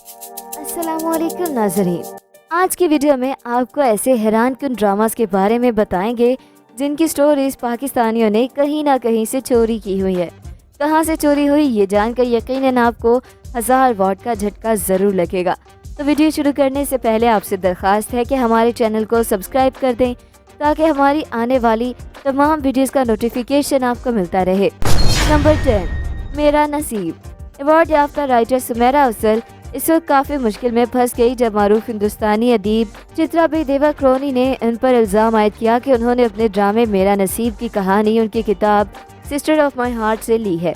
अस्सलामुअलैकुम नाज़रीन, आज की वीडियो में आपको ऐसे हैरान कुन ड्रामास के बारे में बताएंगे जिनकी स्टोरीज पाकिस्तानियों ने कहीं ना कहीं से चोरी की हुई है। कहाँ से चोरी हुई ये जानकर यकीनन आपको 1000 वॉट का झटका ज़रूर लगेगा। तो वीडियो शुरू करने से पहले आपसे दरख्वास्त है कि हमारे चैनल को सब्सक्राइब कर दें ताकि हमारी आने वाली तमाम वीडियोस का नोटिफिकेशन आपको मिलता रहे। नंबर 10, मेरा नसीब। अवार्ड याफ्ता राइटर सुमेरा अफजल इस वक्त काफ़ी मुश्किल में फंस गई जब मारूफ हिंदुस्तानी अदीब चित्रा बी देवा क्रोनी ने उन पर इल्ज़ाम आयद किया कि उन्होंने अपने ड्रामे मेरा नसीब की कहानी उनकी किताब सिस्टर ऑफ माई हार्ट से ली है।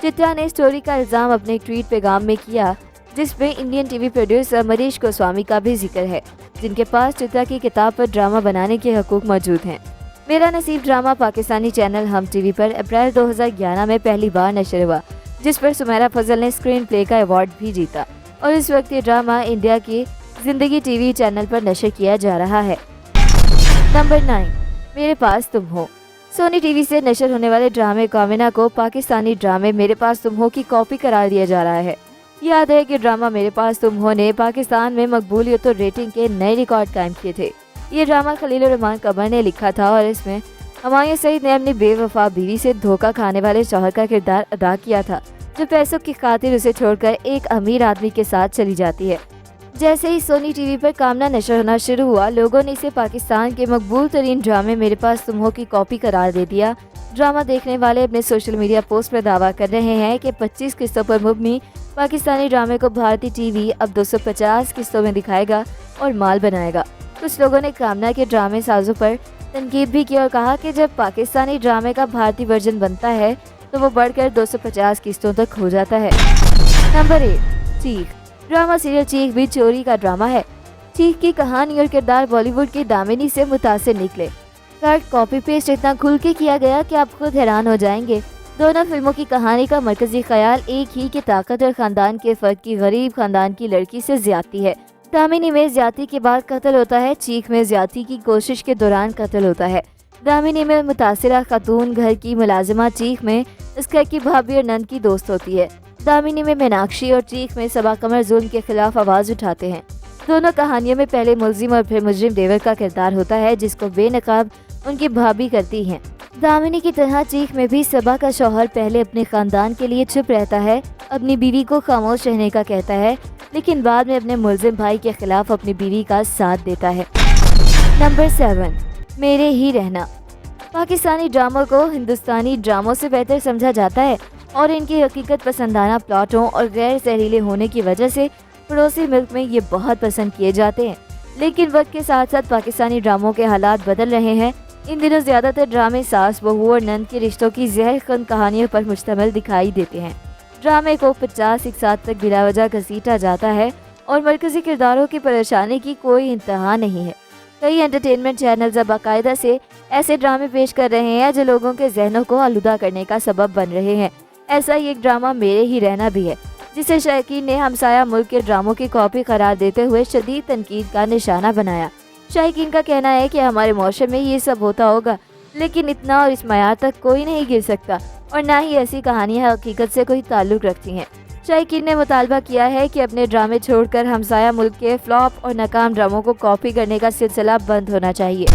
चित्रा ने स्टोरी का इल्ज़ाम अपने ट्वीट पैगाम में किया जिसमें Indian TV producer Manish Goswami का भी जिक्र है, जिनके पास चित्रा की किताब पर ड्रामा बनाने के हकूक मौजूद हैं। मेरा नसीब ड्रामा पाकिस्तानी चैनल हम टीवी पर अप्रैल 2011 में पहली बार नशर हुआ, जिस पर सुमेरा फजल ने स्क्रीन प्ले का अवार्ड भी जीता और इस वक्त ये ड्रामा इंडिया की जिंदगी टीवी चैनल पर नशर किया जा रहा है। नंबर 9, मेरे पास तुम हो। सोनी टीवी से नशर होने वाले ड्रामे कामिना को पाकिस्तानी ड्रामे मेरे पास तुम हो की कॉपी करार दिया जा रहा है। याद है कि ड्रामा मेरे पास तुम हो ने पाकिस्तान में मकबूलियत और रेटिंग के नए रिकॉर्ड कायम किए थे। ये ड्रामा खलील रहमान कमर ने लिखा था और इसमें हुमायूं सईद ने अपनी बेवफा बीवी से धोखा खाने वाले शौहर का किरदार अदा किया था, जो पैसों की खातिर उसे छोड़कर एक अमीर आदमी के साथ चली जाती है। जैसे ही सोनी टीवी पर कामना नशर होना शुरू हुआ, लोगों ने इसे पाकिस्तान के मकबूल तरीन ड्रामे मेरे पास तुम हो की कॉपी करार दे दिया। ड्रामा देखने वाले अपने सोशल मीडिया पोस्ट में दावा कर रहे हैं कि 25 किस्तों पर मुबनी पाकिस्तानी ड्रामे को भारतीय टीवी अब 250 किस्तों में दिखाएगा और माल बनाएगा। कुछ लोगों ने कामना के ड्रामे साजों पर तनकीद भी की और कहा कि जब पाकिस्तानी ड्रामे का भारतीय वर्जन बनता है तो वो बढ़कर 250 किस्तों तक हो जाता है। नंबर 8, चीख। ड्रामा सीरियल चीख भी चोरी का ड्रामा है। चीख की कहानी और किरदार बॉलीवुड की दामिनी से मुतासिर निकले। कट कॉपी पेस्ट इतना खुल के किया गया कि आप खुद हैरान हो जाएंगे। दोनों फिल्मों की कहानी का मरकजी ख्याल एक ही कि ताकत और खानदान के फर्क की गरीब खानदान की लड़की से ज्यादती है। दामिनी में ज्यादती के बाद कत्ल होता है, चीख में ज्यादती की कोशिश के दौरान कत्ल होता है। दामिनी में मुतासिरा खातून घर की मुलाजिमा, चीख में इसका की भाभी और नंद की दोस्त होती है। दामिनी में मीनाक्षी और चीख में सबा कमर जुल्म के खिलाफ आवाज उठाते हैं। दोनों कहानियों में पहले मुलजिम और फिर मुजरिम देवर का किरदार होता है जिसको बेनकाब उनकी भाभी करती हैं। दामिनी की तरह चीख में भी सबा का शौहर पहले अपने खानदान के लिए चुप रहता है, अपनी बीवी को खामोश रहने का कहता है, लेकिन बाद में अपने मुलजिम भाई के खिलाफ अपनी बीवी का साथ देता है। नंबर 7, मेरे ही रहना। पाकिस्तानी ड्रामों को हिंदुस्तानी ड्रामों से बेहतर समझा जाता है और इनकी हकीकत पसंदाना प्लॉटों और गैर जहरीले होने की वजह से पड़ोसी मुल्क में ये बहुत पसंद किए जाते हैं। लेकिन वक्त के साथ साथ पाकिस्तानी ड्रामों के हालात बदल रहे हैं। इन दिनों ज़्यादातर ड्रामे सास बहू और नंद के रिश्तों की जहरखंद कहानियों पर मुश्तमिल दिखाई देते हैं। ड्रामे को 50 एक साथ तक बिलावजह घसीटा जाता है और मरकजी किरदारों की परेशानी की कोई इंतहा नहीं है। कई एंटरटेनमेंट चैनल्स अब बाकायदा से ऐसे ड्रामे पेश कर रहे हैं जो लोगों के जहनों को आलूदा करने का सबब बन रहे हैं। ऐसा ही एक ड्रामा मेरे ही रहना भी है, जिसे शायकीन ने हमसाया मुल्क के ड्रामों की कॉपी करार देते हुए शदीद तनकीद का निशाना बनाया। शायकीन का कहना है कि हमारे मौशे में ये सब होता होगा, लेकिन इतना और इस मयार तक कोई नहीं गिर सकता और ना ही ऐसी कहानियाँ हकीकत से कोई ताल्लुक रखती हैं। शायकीन ने मुतालबा किया है कि अपने ड्रामे छोड़कर हमसाया मुल्क के फ्लॉप और नाकाम ड्रामों को कॉपी करने का सिलसिला बंद होना चाहिए।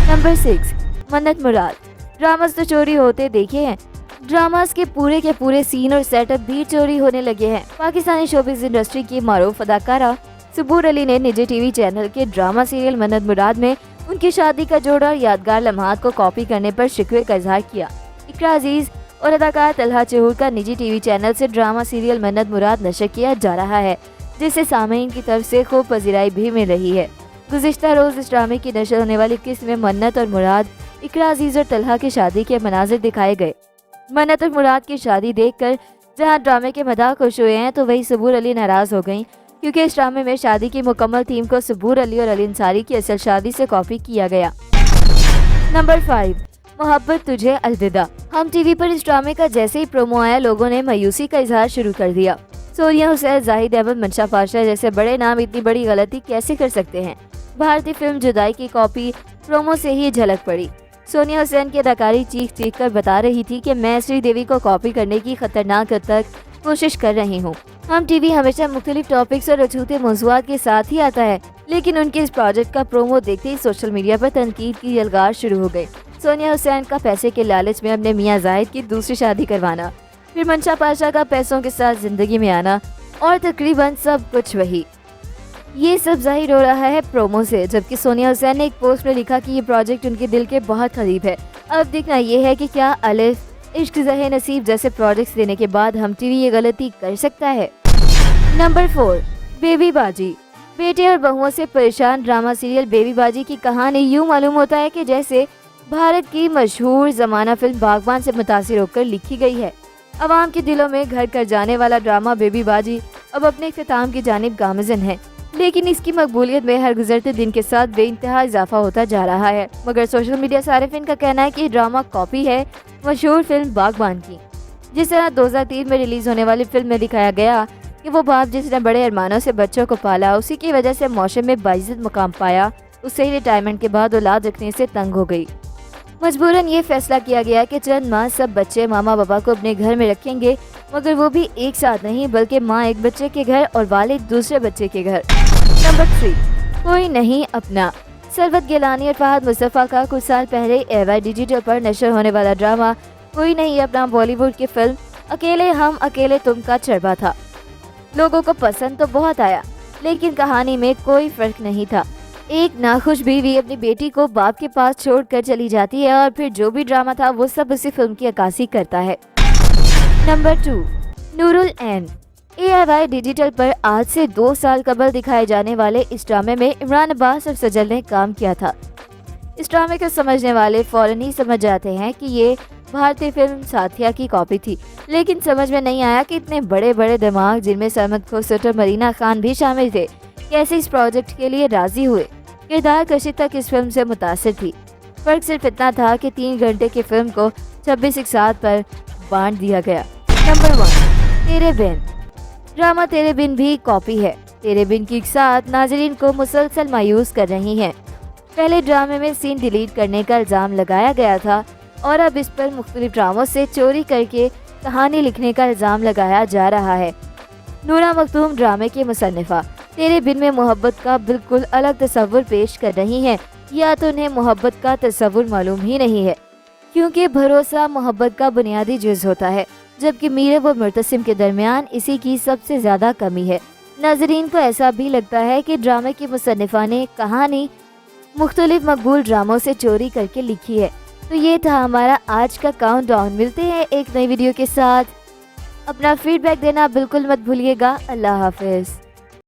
नंबर 6, मन्नत मुराद। ड्रामास तो चोरी होते देखे हैं, ड्रामास के पूरे सीन और सेटअप भी चोरी होने लगे हैं। पाकिस्तानी शोबिज़ इंडस्ट्री की मारूफ अदाकारा सबूर अली ने निजी टीवी चैनल के ड्रामा सीरियल मन्नत मुराद में उनकी शादी का जोड़ा और यादगार लम्हात को कॉपी करने पर शिकवे का इजहार किया। इकरा अजीज और अदाकार तलहा चहूर का निजी टीवी चैनल से ड्रामा सीरियल मन्नत मुराद नशर किया जा रहा है, जिससे सामीन की तरफ से खूब पजीराई भी मिल रही है। गुज़िश्ता रोज इस ड्रामे की नशर होने वाली किस्त में मन्नत और मुराद, इकरा अजीज और तलहा की शादी के मनाजिर दिखाए गए। मन्नत और मुराद की शादी देखकर जहां ड्रामे के मदाह खुश हुए हैं, तो वही सबूर अली नाराज हो गईं, क्योंकि इस ड्रामे में शादी की मुकम्मल थीम को सबूर अली और अली अंसारी की असल शादी से कॉपी किया गया। नंबर 5, मोहब्बत तुझे अलविदा। हम टीवी पर इस ड्रामे का जैसे ही प्रोमो आया, लोगों ने मायूसी का इजहार शुरू कर दिया। सोनिया हुसैन, जाहिद अहमद, मंशा पाशा जैसे बड़े नाम इतनी बड़ी गलती कैसे कर सकते हैं। भारतीय फिल्म जुदाई की कॉपी प्रोमो से ही झलक पड़ी। सोनिया हुसैन की अदाकारी चीख चीख कर बता रही थी कि मैं श्रीदेवी को कॉपी करने की खतरनाक हद तक कोशिश कर रही हूँ। हम टीवी हमेशा मुख्तलिफ टॉपिक्स और अछूते मौज़ूआत के साथ ही आता है, लेकिन उनके इस प्रोजेक्ट का प्रोमो देखते ही सोशल मीडिया पर तनकीद की यलगार शुरू हो गई। सोनिया हुसैन का पैसे के लालच में अपने मियां जाहिद की दूसरी शादी करवाना, फिर मंशा पाशा का पैसों के साथ जिंदगी में आना और तकरीबन सब कुछ वही। ये सब जाहिर हो रहा है प्रोमो से, जबकि सोनिया हुसैन ने एक पोस्ट में लिखा कि ये प्रोजेक्ट उनके दिल के बहुत करीब है। अब देखना ये है कि क्या अलिफ, इश्क ज़हे नसीब जैसे प्रोजेक्ट्स देने के बाद हम टीवी ये गलती कर सकता है। नंबर 4, बेबी बाजी। बेटे और बहुओं से परेशान ड्रामा सीरियल बेबी बाजी की कहानी यूँ मालूम होता है कि जैसे भारत की मशहूर ज़माना फिल्म बागबान से मुतासिर होकर लिखी गई है। अवाम के दिलों में घर कर जाने वाला ड्रामा बेबी बाजी अब अपने इख्तिताम की जानिब गामज़न है, लेकिन इसकी मकबूलियत में हर गुजरते दिन के साथ बेइंतहा इजाफा होता जा रहा है। मगर सोशल मीडिया सारिफिन का कहना है कि ड्रामा कॉपी है मशहूर फिल्म बागबान की। जिस तरह 2003 में रिलीज होने वाली फिल्म में दिखाया गया कि वो बाप जिसने बड़े अरमानों से बच्चों को पाला, उसी की वजह से मौशे में बाइज्जत मुकाम पाया, उससे ही रिटायरमेंट के बाद औलाद रखने से तंग हो गई। मजबूरन ये फैसला किया गया कि चंद माह सब बच्चे मामा बाबा को अपने घर में रखेंगे, मगर वो भी एक साथ नहीं, बल्कि माँ एक बच्चे के घर और वालिद दूसरे बच्चे के घर। नंबर 3, कोई नहीं अपना। सरवत गिलानी और फहद मुस्तफ़ा का कुछ साल पहले AY डिजिटल पर नशर होने वाला ड्रामा कोई नहीं अपना बॉलीवुड की फिल्म अकेले हम अकेले तुम का चरबा था। लोगों को पसंद तो बहुत आया, लेकिन कहानी में कोई फर्क नहीं था। एक नाखुश बीवी अपनी बेटी को बाप के पास छोड़कर चली जाती है और फिर जो भी ड्रामा था वो सब उसी फिल्म की अक्कासी करता है। नंबर 2, नूरुल ऐन। AY डिजिटल पर आज से 2 साल कबल दिखाए जाने वाले इस ड्रामे में इमरान अब्बास और सजल ने काम किया था। इस ड्रामे को समझने वाले फौरन ही समझ जाते हैं कि ये भारतीय फिल्म साथिया की कॉपी थी, लेकिन समझ में नहीं आया कि इतने बड़े बड़े दिमाग, जिनमें सरमद खुसरो और मरीना खान भी शामिल थे, कैसे इस प्रोजेक्ट के लिए राजी हुए। किरदार कशी तक इस फिल्म से मुतासिर थी। फर्क सिर्फ इतना था कि 3 घंटे की फिल्म को 26 एक साथ पर बांट दिया गया। नंबर 1, तेरे बिन। ड्रामा तेरे बिन भी कॉपी है। तेरे बिन की साथ नाजरीन को मुसलसल मायूस कर रही हैं। पहले ड्रामे में सीन डिलीट करने का इल्ज़ाम लगाया गया था और अब इस पर मुख्तलिफ ड्रामों से चोरी करके कहानी लिखने का इल्ज़ाम लगाया जा रहा है। नूरा मखदूम ड्रामे की मुसन्निफा तेरे बिन में मोहब्बत का बिल्कुल अलग तस्वुर पेश कर रही हैं, या तो उन्हें मोहब्बत का तस्वुर मालूम ही नहीं है, क्योंकि भरोसा मोहब्बत का बुनियादी जुज़ होता है, जबकि मीरे व मुर्तसिम के दरमियान इसी की सबसे ज़्यादा कमी है। नाजरीन को ऐसा भी लगता है कि ड्रामे की मुसन्निफा ने कहानी मुख्तलिफ मकबूल ड्रामों से चोरी करके लिखी है। तो ये था हमारा आज का काउंटडाउन। मिलते हैं एक नई वीडियो के साथ। अपना फीडबैक देना बिल्कुल मत भूलिएगा। अल्लाह हाफिज़।